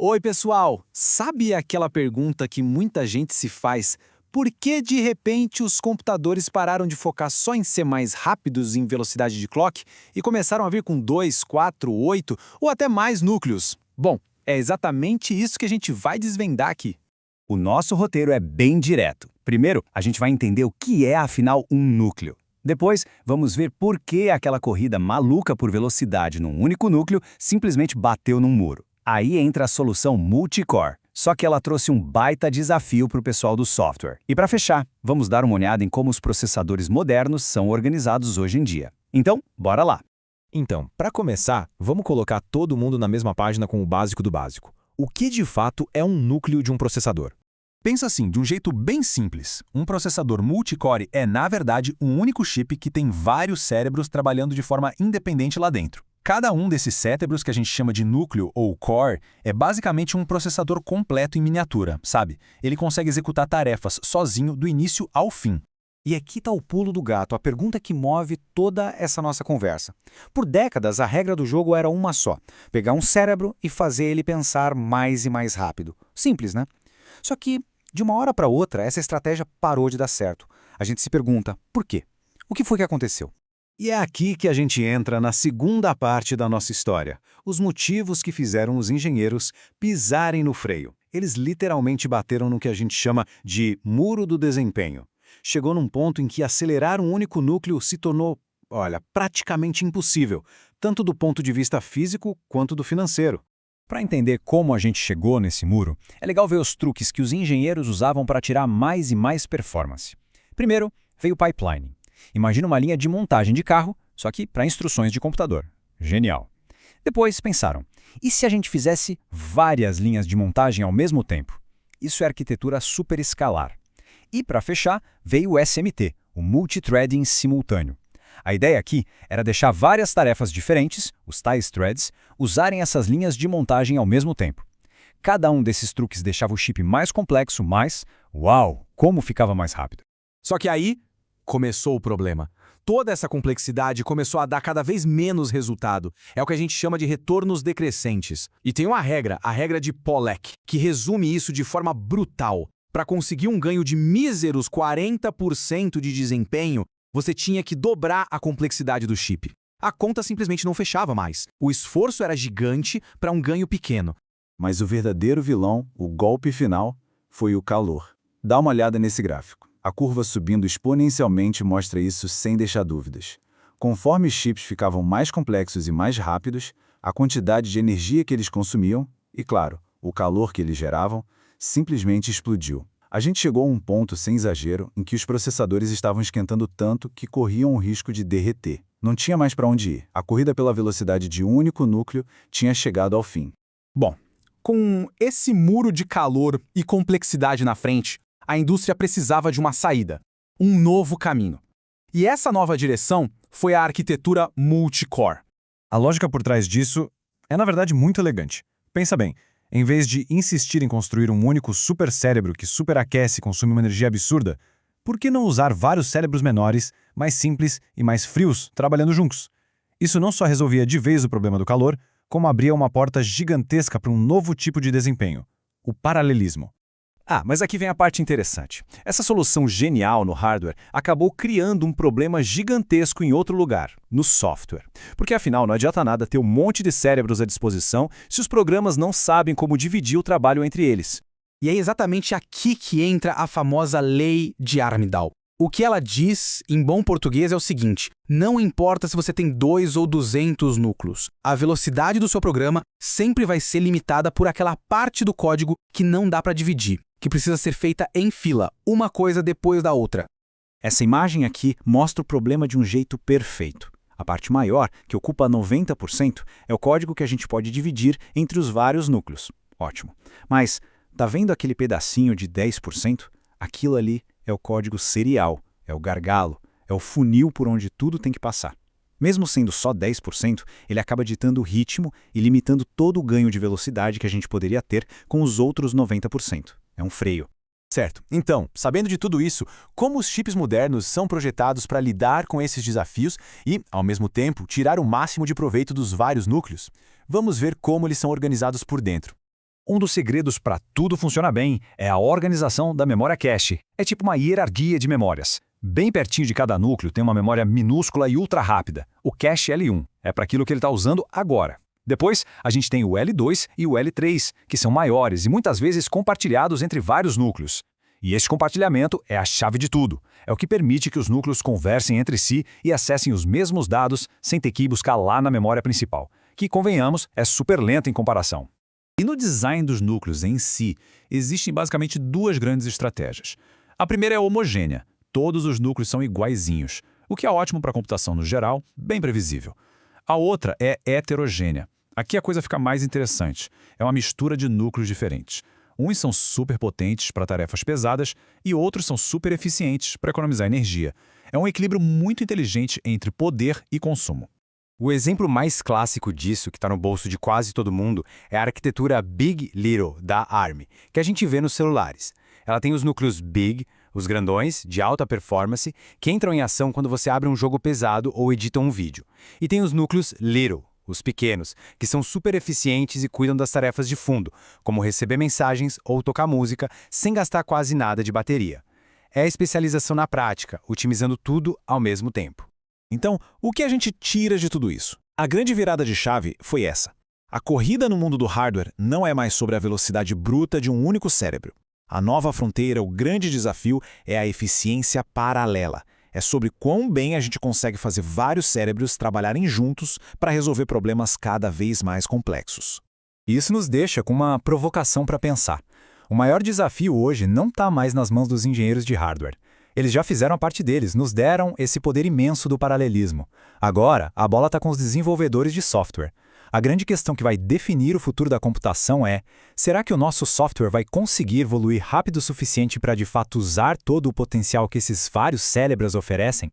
Oi, pessoal! Sabe aquela pergunta que muita gente se faz? Por que, de repente, os computadores pararam de focar só em ser mais rápidos em velocidade de clock e começaram a vir com 2, 4, 8 ou até mais núcleos? Bom, é exatamente isso que a gente vai desvendar aqui. O nosso roteiro é bem direto. Primeiro, a gente vai entender o que é, afinal, um núcleo. Depois, vamos ver por que aquela corrida maluca por velocidade num único núcleo simplesmente bateu num muro. Aí entra a solução multicore, só que ela trouxe um baita desafio para o pessoal do software. E para fechar, vamos dar uma olhada em como os processadores modernos são organizados hoje em dia. Então, bora lá! Então, para começar, vamos colocar todo mundo na mesma página com o básico do básico. O que de fato é um núcleo de um processador? Pensa assim, de um jeito bem simples. Um processador multicore é, na verdade, um único chip que tem vários cérebros trabalhando de forma independente lá dentro. Cada um desses cérebros, que a gente chama de núcleo ou core, é basicamente um processador completo em miniatura, sabe? Ele consegue executar tarefas sozinho do início ao fim. E aqui está o pulo do gato, a pergunta que move toda essa nossa conversa. Por décadas, a regra do jogo era uma só: pegar um cérebro e fazer ele pensar mais e mais rápido. Simples, né? Só que, de uma hora para outra, essa estratégia parou de dar certo. A gente se pergunta, por quê? O que foi que aconteceu? E é aqui que a gente entra na segunda parte da nossa história. Os motivos que fizeram os engenheiros pisarem no freio. Eles literalmente bateram no que a gente chama de muro do desempenho. Chegou num ponto em que acelerar um único núcleo se tornou, praticamente impossível, tanto do ponto de vista físico quanto do financeiro. Para entender como a gente chegou nesse muro, é legal ver os truques que os engenheiros usavam para tirar mais e mais performance. Primeiro, veio o pipeline. Imagina uma linha de montagem de carro, só que para instruções de computador. Genial. Depois pensaram, e se a gente fizesse várias linhas de montagem ao mesmo tempo? Isso é arquitetura superescalar. E para fechar, veio o SMT, o Multithreading Simultâneo. A ideia aqui era deixar várias tarefas diferentes, os tais threads, usarem essas linhas de montagem ao mesmo tempo. Cada um desses truques deixava o chip mais complexo, mas, uau, como ficava mais rápido. Só que aí começou o problema. Toda essa complexidade começou a dar cada vez menos resultado. É o que a gente chama de retornos decrescentes. E tem uma regra, a regra de Pollack, que resume isso de forma brutal. Para conseguir um ganho de míseros 40% de desempenho, você tinha que dobrar a complexidade do chip. A conta simplesmente não fechava mais. O esforço era gigante para um ganho pequeno. Mas o verdadeiro vilão, o golpe final, foi o calor. Dá uma olhada nesse gráfico. A curva subindo exponencialmente mostra isso sem deixar dúvidas. Conforme os chips ficavam mais complexos e mais rápidos, a quantidade de energia que eles consumiam, e claro, o calor que eles geravam, simplesmente explodiu. A gente chegou a um ponto, sem exagero, em que os processadores estavam esquentando tanto que corriam o risco de derreter. Não tinha mais para onde ir. A corrida pela velocidade de um único núcleo tinha chegado ao fim. Bom, com esse muro de calor e complexidade na frente, a indústria precisava de uma saída, um novo caminho. E essa nova direção foi a arquitetura multicore. A lógica por trás disso é, na verdade, muito elegante. Pensa bem, em vez de insistir em construir um único supercérebro que superaquece e consome uma energia absurda, por que não usar vários cérebros menores, mais simples e mais frios, trabalhando juntos? Isso não só resolvia de vez o problema do calor, como abria uma porta gigantesca para um novo tipo de desempenho, o paralelismo. Mas aqui vem a parte interessante. Essa solução genial no hardware acabou criando um problema gigantesco em outro lugar, no software. Porque afinal não adianta nada ter um monte de cérebros à disposição se os programas não sabem como dividir o trabalho entre eles. E é exatamente aqui que entra a famosa lei de Armidal. O que ela diz, em bom português, é o seguinte: não importa se você tem 2 ou 200 núcleos, a velocidade do seu programa sempre vai ser limitada por aquela parte do código que não dá para dividir, que precisa ser feita em fila, uma coisa depois da outra. Essa imagem aqui mostra o problema de um jeito perfeito. A parte maior, que ocupa 90%, é o código que a gente pode dividir entre os vários núcleos. Ótimo. Mas, tá vendo aquele pedacinho de 10%? Aquilo ali é o código serial, é o gargalo, é o funil por onde tudo tem que passar. Mesmo sendo só 10%, ele acaba ditando o ritmo e limitando todo o ganho de velocidade que a gente poderia ter com os outros 90%. É um freio. Certo. Então, sabendo de tudo isso, como os chips modernos são projetados para lidar com esses desafios e, ao mesmo tempo, tirar o máximo de proveito dos vários núcleos? Vamos ver como eles são organizados por dentro. Um dos segredos para tudo funcionar bem é a organização da memória cache. É tipo uma hierarquia de memórias. Bem pertinho de cada núcleo tem uma memória minúscula e ultra rápida, o cache L1. É para aquilo que ele está usando agora. Depois, a gente tem o L2 e o L3, que são maiores e muitas vezes compartilhados entre vários núcleos. E esse compartilhamento é a chave de tudo. É o que permite que os núcleos conversem entre si e acessem os mesmos dados sem ter que ir buscar lá na memória principal, que, convenhamos, é super lento em comparação. E no design dos núcleos em si, existem basicamente duas grandes estratégias. A primeira é homogênea. Todos os núcleos são iguaizinhos, o que é ótimo para a computação no geral, bem previsível. A outra é heterogênea. Aqui a coisa fica mais interessante. É uma mistura de núcleos diferentes. Uns são super potentes para tarefas pesadas e outros são super eficientes para economizar energia. É um equilíbrio muito inteligente entre poder e consumo. O exemplo mais clássico disso, que está no bolso de quase todo mundo, é a arquitetura Big Little da ARM, que a gente vê nos celulares. Ela tem os núcleos Big, os grandões, de alta performance, que entram em ação quando você abre um jogo pesado ou edita um vídeo. E tem os núcleos Little, os pequenos, que são super eficientes e cuidam das tarefas de fundo, como receber mensagens ou tocar música, sem gastar quase nada de bateria. É a especialização na prática, otimizando tudo ao mesmo tempo. Então, o que a gente tira de tudo isso? A grande virada de chave foi essa. A corrida no mundo do hardware não é mais sobre a velocidade bruta de um único cérebro. A nova fronteira, o grande desafio, é a eficiência paralela. É sobre quão bem a gente consegue fazer vários cérebros trabalharem juntos para resolver problemas cada vez mais complexos. Isso nos deixa com uma provocação para pensar. O maior desafio hoje não está mais nas mãos dos engenheiros de hardware. Eles já fizeram a parte deles, nos deram esse poder imenso do paralelismo. Agora, a bola está com os desenvolvedores de software. A grande questão que vai definir o futuro da computação é: será que o nosso software vai conseguir evoluir rápido o suficiente para de fato usar todo o potencial que esses vários cérebros oferecem?